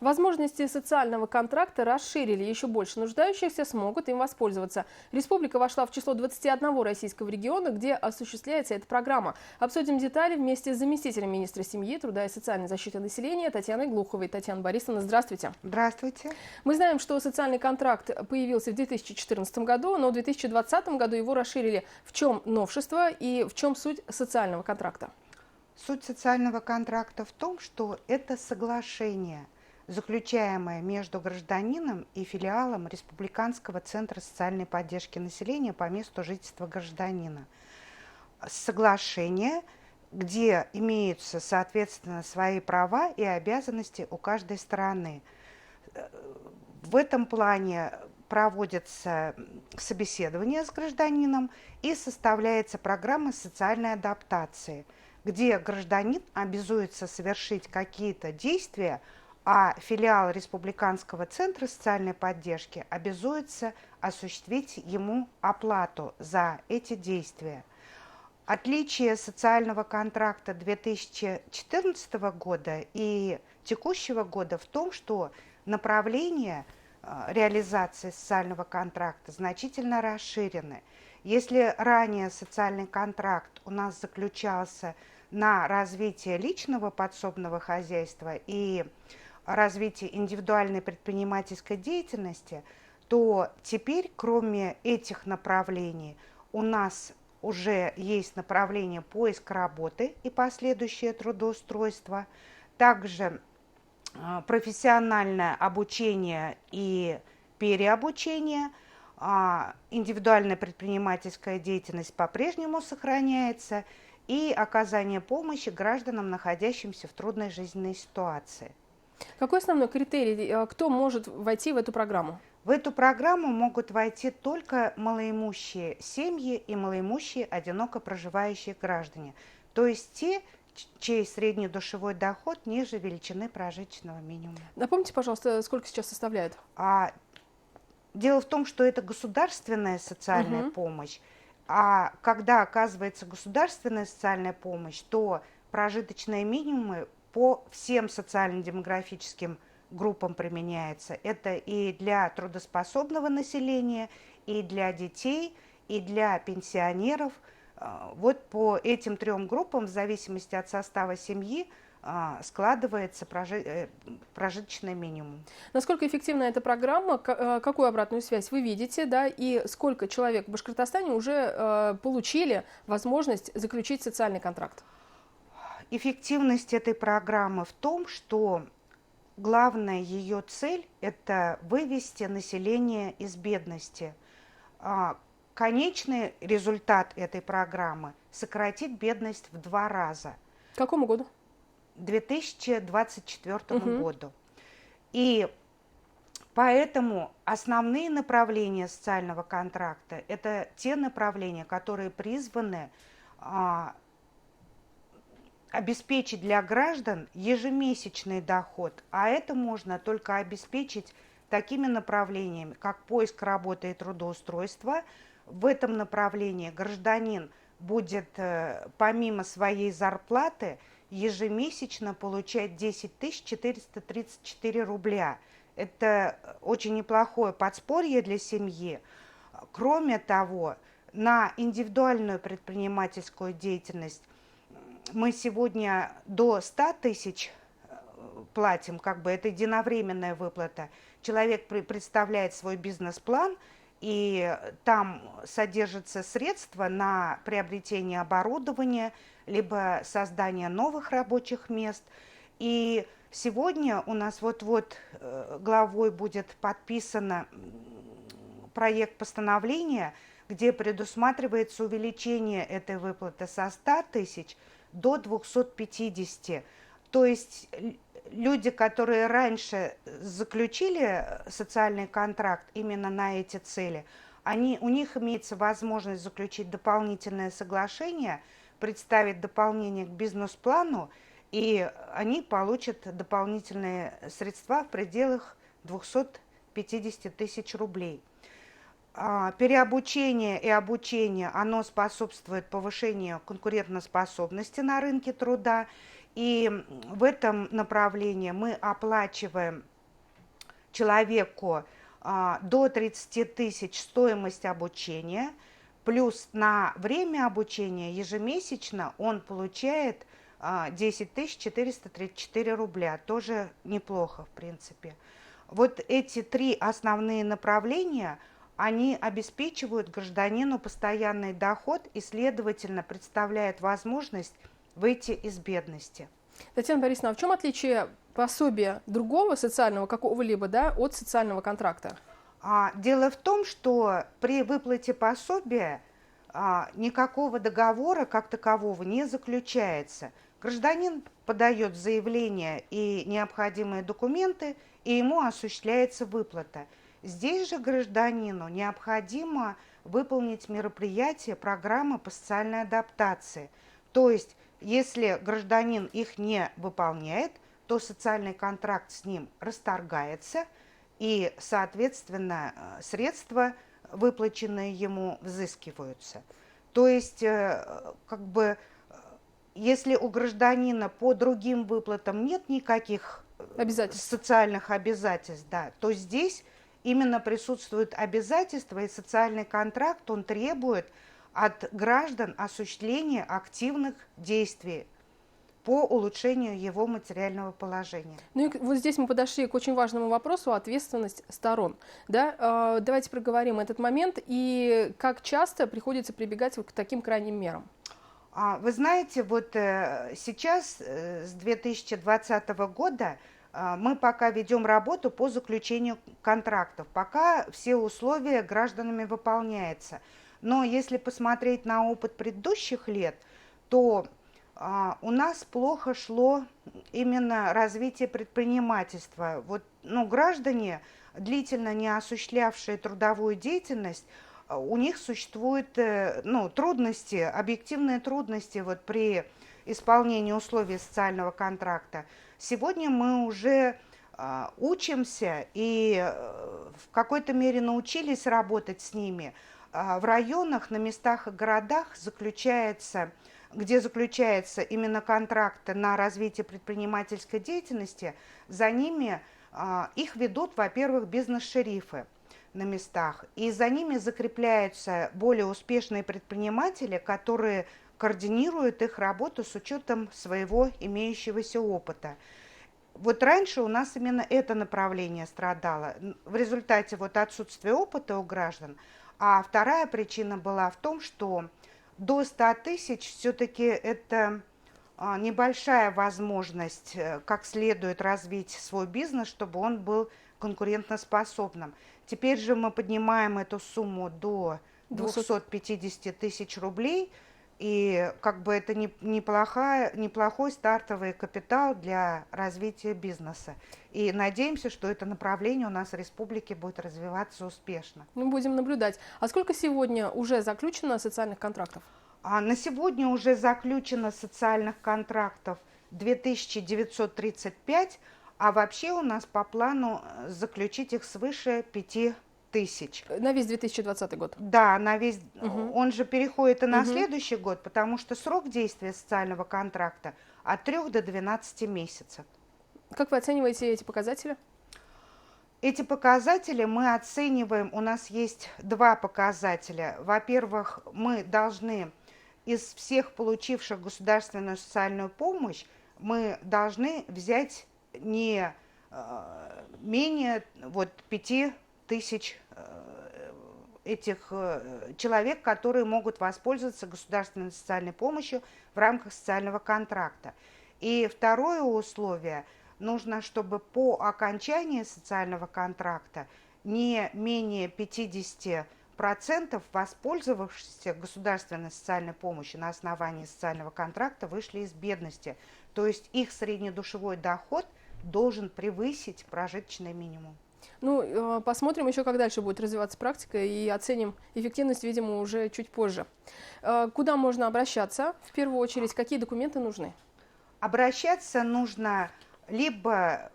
Возможности социального контракта расширили. Еще больше нуждающихся смогут им воспользоваться. Республика вошла в число 21 российского региона, где осуществляется эта программа. Обсудим детали вместе с заместителем министра семьи, труда и социальной защиты населения Татьяной Глуховой. Татьяна Борисовна, здравствуйте. Здравствуйте. Мы знаем, что социальный контракт появился в 2014 году, но в 2020 году его расширили. В чем новшество и в чем суть социального контракта? Суть социального контракта в том, что это соглашение, заключаемое между гражданином и филиалом Республиканского центра социальной поддержки населения по месту жительства гражданина. Соглашение, где имеются, соответственно, свои права и обязанности у каждой стороны. В этом плане проводятся собеседования с гражданином и составляется программа социальной адаптации, где гражданин обязуется совершить какие-то действия, а филиал Республиканского центра социальной поддержки обязуется осуществить ему оплату за эти действия. Отличие социального контракта 2014 года и текущего года в том, что направление реализации социального контракта значительно расширены. Если ранее социальный контракт у нас заключался на развитие личного подсобного хозяйства и развитие индивидуальной предпринимательской деятельности, то теперь, кроме этих направлений, у нас уже есть направление поиск работы и последующее трудоустройство, также профессиональное обучение и переобучение, индивидуальная предпринимательская деятельность по-прежнему сохраняется и оказание помощи гражданам, находящимся в трудной жизненной ситуации. Какой основной критерий, кто может войти в эту программу? В эту программу могут войти только малоимущие семьи и малоимущие одиноко проживающие граждане, то есть те, чей среднедушевой доход ниже величины прожиточного минимума. Напомните, пожалуйста, сколько сейчас составляет? Дело в том, что это государственная социальная помощь, а когда оказывается государственная социальная помощь, то прожиточные минимумы по всем социально-демографическим группам применяется. Это и для трудоспособного населения, и для детей, и для пенсионеров. Вот по этим трем группам, в зависимости от состава семьи, складывается прожиточный минимум. Насколько эффективна эта программа, какую обратную связь вы видите, да, и сколько человек в Башкортостане уже получили возможность заключить социальный контракт? Эффективность этой программы в том, что главная ее цель – это вывести население из бедности. Конечный результат этой программы – сократить бедность в 2 раза. К какому году? 2024 году. И поэтому основные направления социального контракта – это те направления, которые призваны обеспечить для граждан ежемесячный доход, а это можно только обеспечить такими направлениями, как поиск работы и трудоустройства. В этом направлении гражданин будет помимо своей зарплаты ежемесячно получать 10 434 рубля. Это очень неплохое подспорье для семьи. Кроме того, на индивидуальную предпринимательскую деятельность мы сегодня до 100 тысяч платим, это единовременная выплата. Человек представляет свой бизнес-план, и там содержатся средства на приобретение оборудования, либо создание новых рабочих мест. И сегодня у нас вот-вот главой будет подписан проект постановления, где предусматривается увеличение этой выплаты со 100 тысяч до 250. То есть люди, которые раньше заключили социальный контракт именно на эти цели, у них имеется возможность заключить дополнительное соглашение, представить дополнение к бизнес-плану, и они получат дополнительные средства в пределах 250 тысяч рублей. Переобучение и обучение, оно способствует повышению конкурентоспособности на рынке труда. И в этом направлении мы оплачиваем человеку до 30 тысяч стоимость обучения, плюс на время обучения ежемесячно он получает 10 434 рубля. Тоже неплохо, в принципе. Вот эти три основные направления, они обеспечивают гражданину постоянный доход и, следовательно, представляют возможность выйти из бедности. Татьяна Борисовна, а в чем отличие пособия другого социального какого-либо, да, от социального контракта? Дело в том, что при выплате пособия никакого договора как такового не заключается. Гражданин подает заявление и необходимые документы, и ему осуществляется выплата. Здесь же гражданину необходимо выполнить мероприятие программы по социальной адаптации. То есть, если гражданин их не выполняет, то социальный контракт с ним расторгается, и, соответственно, средства, выплаченные ему, взыскиваются. То есть, если у гражданина по другим выплатам нет никаких социальных обязательств, да, то здесь именно присутствуют обязательства, и социальный контракт, он требует от граждан осуществления активных действий по улучшению его материального положения. Ну и вот здесь мы подошли к очень важному вопросу — ответственность сторон. Да? Давайте проговорим этот момент и как часто приходится прибегать вот к таким крайним мерам. Вы знаете, вот сейчас, с 2020 года, мы пока ведем работу по заключению контрактов, пока все условия гражданами выполняются. Но если посмотреть на опыт предыдущих лет, то у нас плохо шло именно развитие предпринимательства. Вот, граждане, длительно не осуществлявшие трудовую деятельность, у них существуют трудности, объективные трудности вот при исполнении условий социального контракта. Сегодня мы уже учимся и в какой-то мере научились работать с ними. В районах, на местах и городах где заключаются именно контракты на развитие предпринимательской деятельности, за ними их ведут, во-первых, бизнес-шерифы на местах, и за ними закрепляются более успешные предприниматели, которые координируют их работу с учетом своего имеющегося опыта. Вот раньше у нас именно это направление страдало в результате вот отсутствия опыта у граждан. А вторая причина была в том, что до 100 тысяч все-таки это небольшая возможность как следует развить свой бизнес, чтобы он был конкурентоспособным. Теперь же мы поднимаем эту сумму до 250 тысяч рублей, и это неплохой стартовый капитал для развития бизнеса. И надеемся, что это направление у нас в республике будет развиваться успешно. Мы будем наблюдать. А сколько сегодня уже заключено социальных контрактов? На сегодня уже заключено социальных контрактов 2935, а вообще у нас по плану заключить их свыше 5000. На весь 2020 год? Да, на весь. Он же переходит и на следующий год, потому что срок действия социального контракта от 3 до 12 месяцев. Как вы оцениваете эти показатели? Эти показатели мы оцениваем, у нас есть два показателя. Во-первых, мы должны из всех получивших государственную социальную помощь, мы должны взять не менее 5000 этих человек, которые могут воспользоваться государственной социальной помощью в рамках социального контракта. И второе условие, нужно, чтобы по окончании социального контракта не менее 50% воспользовавшихся государственной социальной помощью на основании социального контракта вышли из бедности. То есть их среднедушевой доход должен превысить прожиточный минимум. Посмотрим еще, как дальше будет развиваться практика, и оценим эффективность, видимо, уже чуть позже. Куда можно обращаться? В первую очередь, какие документы нужны? Обращаться нужно либо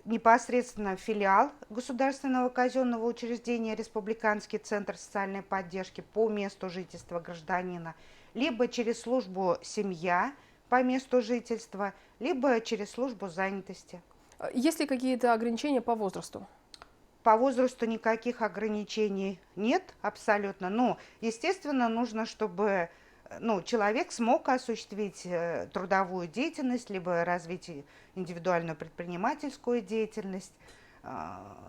непосредственно в филиал государственного казенного учреждения Республиканский центр социальной поддержки по месту жительства гражданина, либо через службу «Семья» по месту жительства, либо через службу занятости. Есть ли какие-то ограничения по возрасту? по возрасту никаких ограничений нет абсолютно. Но, естественно, нужно, чтобы человек смог осуществить трудовую деятельность, либо развить индивидуальную предпринимательскую деятельность.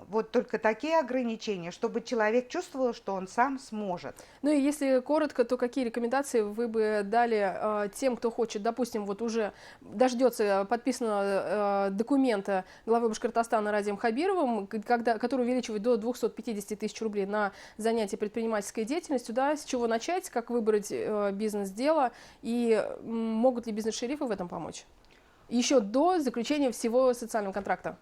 Вот только такие ограничения, чтобы человек чувствовал, что он сам сможет. Ну и если коротко, то какие рекомендации вы бы дали тем, кто хочет, допустим, вот уже дождется подписанного документа главы Башкортостана Радием Хабировым, который увеличивает до 250 тысяч рублей на занятие предпринимательской деятельностью, да, с чего начать, как выбрать бизнес-дело, и могут ли бизнес-шерифы в этом помочь? Еще до заключения всего социального контракта.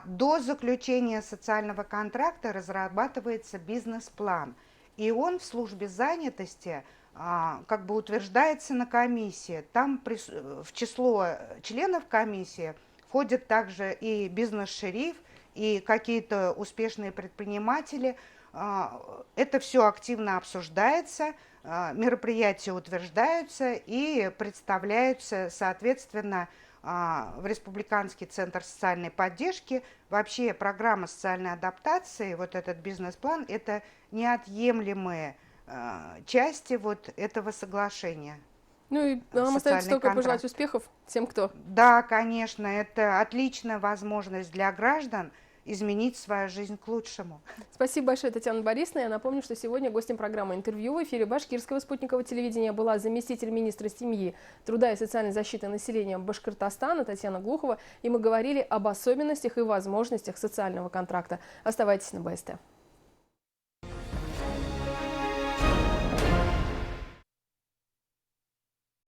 До заключения социального контракта разрабатывается бизнес-план, и он в службе занятости как бы утверждается на комиссии. Там в число членов комиссии входят также и бизнес-шериф, и какие-то успешные предприниматели. Это все активно обсуждается, мероприятия утверждаются и представляются, соответственно, в Республиканский центр социальной поддержки. Вообще программа социальной адаптации, вот этот бизнес-план, это неотъемлемые части вот этого соглашения. Ну и нам остается только пожелать успехов тем, кто... Да, конечно, это отличная возможность для граждан изменить свою жизнь к лучшему. Спасибо большое, Татьяна Борисовна. Я напомню, что сегодня гостем программы «Интервью» в эфире Башкирского спутникового телевидения была заместитель министра семьи, труда и социальной защиты населения Башкортостана Татьяна Глухова. И мы говорили об особенностях и возможностях социального контракта. Оставайтесь на БСТ.